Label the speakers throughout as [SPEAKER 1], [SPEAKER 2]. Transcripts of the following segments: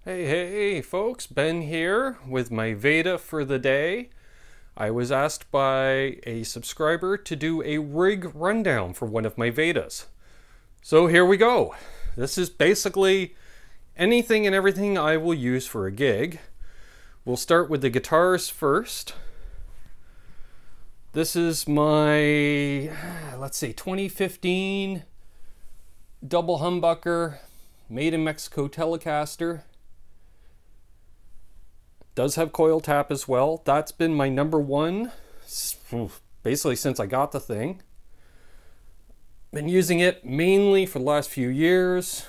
[SPEAKER 1] Hey folks, Ben here with my Veda for the day. I was asked by a subscriber to do a rig rundown for one of my Vedas. So here we go. This is basically anything and everything I will use for a gig. We'll start with the guitars first. This is my, 2015 double humbucker, made in Mexico Telecaster. Does have coil tap as well. That's been my number one basically since I got the thing. Been using it mainly for the last few years.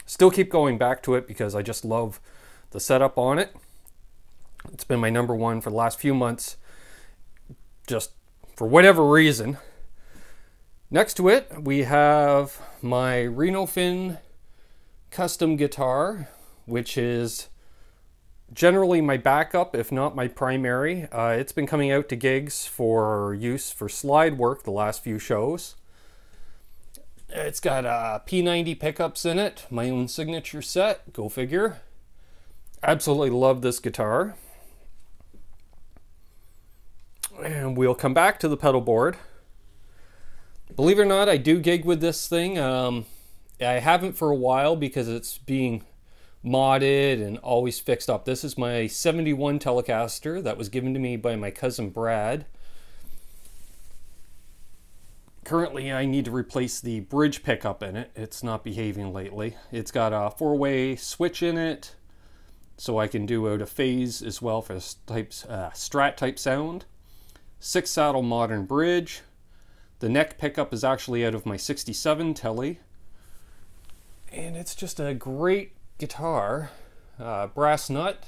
[SPEAKER 1] Still keep going back to it because I just love the setup on it. It's been my number one for the last few months, just for whatever reason. Next to it, we have my Reno Fin Custom Guitar, which is generally my backup, if not my primary. It's been coming out to gigs for use for slide work the last few shows. It's got P90 pickups in it, my own signature set, go figure. Absolutely love this guitar. And we'll come back to the pedal board. Believe it or not, I do gig with this thing. I haven't for a while because it's being modded and always fixed up. This is my 71 Telecaster that was given to me by my cousin Brad. Currently I need to replace the bridge pickup in it. It's not behaving lately. It's got a 4-way switch in it, so I can do out of phase as well for Strat type sound. 6 saddle modern bridge. The neck pickup is actually out of my 67 Tele. And it's just a great guitar. Brass nut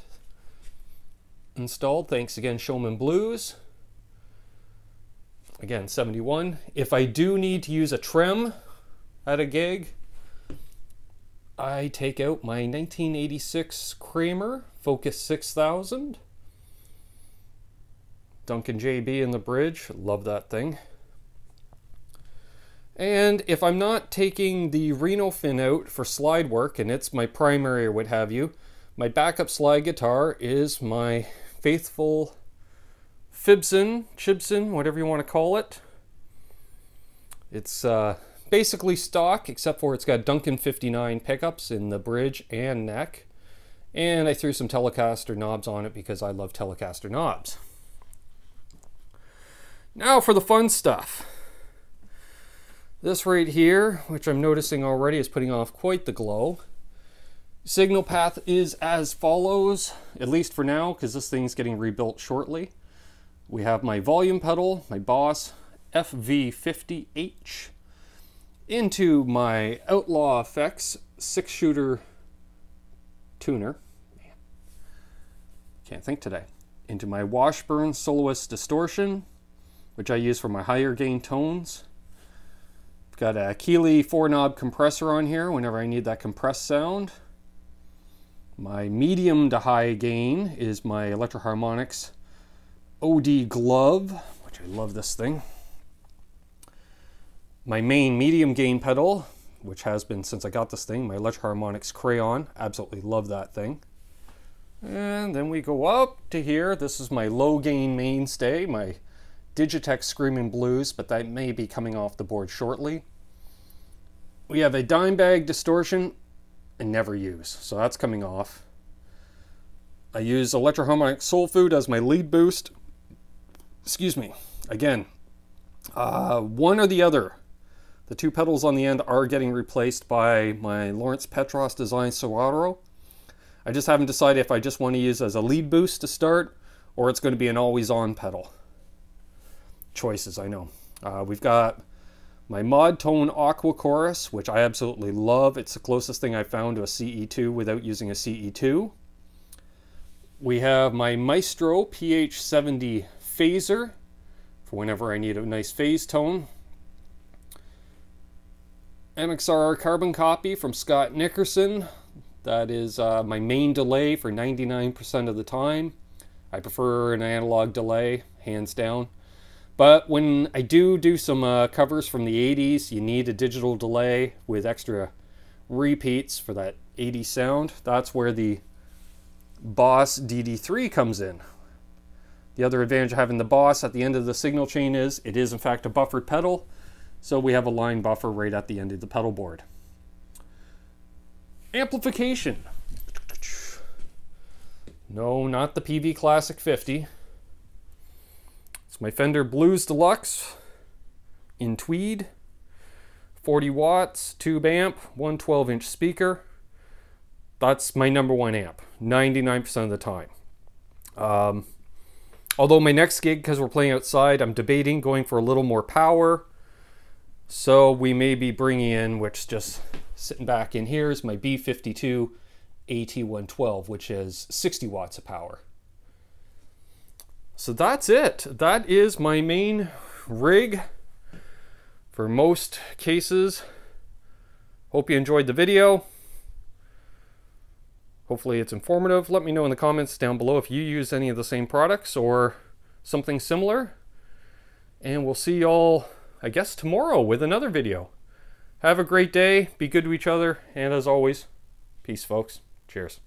[SPEAKER 1] installed. Thanks again, Showman Blues. Again, 71. If I do need to use a trem at a gig, I take out my 1986 Kramer Focus 6000. Duncan JB in the bridge. Love that thing. And if I'm not taking the Reno Fin out for slide work, and it's my primary or what have you, my backup slide guitar is my faithful Chibson, whatever you want to call it. It's basically stock, except for it's got Duncan 59 pickups in the bridge and neck. And I threw some Telecaster knobs on it because I love Telecaster knobs. Now for the fun stuff. This right here, which I'm noticing already is putting off quite the glow. Signal path is as follows, at least for now, because this thing's getting rebuilt shortly. We have my volume pedal, my Boss FV50H, into my Outlaw Effects 6-shooter tuner. Man, can't think today. Into my Washburn Soloist Distortion, which I use for my higher gain tones. Got a Keeley 4-knob compressor on here whenever I need that compressed sound. My medium to high gain is my Electro-Harmonix OD Glove, which I love this thing. My main medium gain pedal, which has been since I got this thing, my Electro-Harmonix Crayon. Absolutely love that thing. And then we go up to here. This is my low gain mainstay, my Digitech Screaming Blues, but that may be coming off the board shortly. We have a dime bag distortion I never use, so that's coming off. I use Electro-Harmonix Soul Food as my lead boost. Excuse me. Again, one or the other. The 2 pedals on the end are getting replaced by my Lawrence Petross Design Serato. I just haven't decided if I just want to use as a lead boost to start, or it's going to be an always-on pedal. Choices, I know. We've got my Mod Tone Aqua Chorus, which I absolutely love. It's the closest thing I've found to a CE2 without using a CE2. We have my Maestro PH70 Phaser for whenever I need a nice phase tone. MXR carbon copy from Scott Nickerson. That is my main delay for 99% of the time. I prefer an analog delay, hands down. But when I do some covers from the 80s, you need a digital delay with extra repeats for that 80 sound. That's where the Boss DD3 comes in. The other advantage of having the Boss at the end of the signal chain is it is in fact a buffered pedal, so we have a line buffer right at the end of the pedal board. Amplification. No, not the PV Classic 50. It's my Fender Blues Deluxe in tweed. 40 watts, tube amp, one 12-inch speaker. That's my number one amp, 99% of the time. Although my next gig, because we're playing outside, I'm debating going for a little more power. So we may be bringing in, which just sitting back in here, is my B52 AT112, which is 60 watts of power. So that's it. That is my main rig for most cases. Hope you enjoyed the video. Hopefully it's informative. Let me know in the comments down below if you use any of the same products or something similar. And we'll see y'all, I guess, tomorrow with another video. Have a great day. Be good to each other. And as always, peace, folks. Cheers.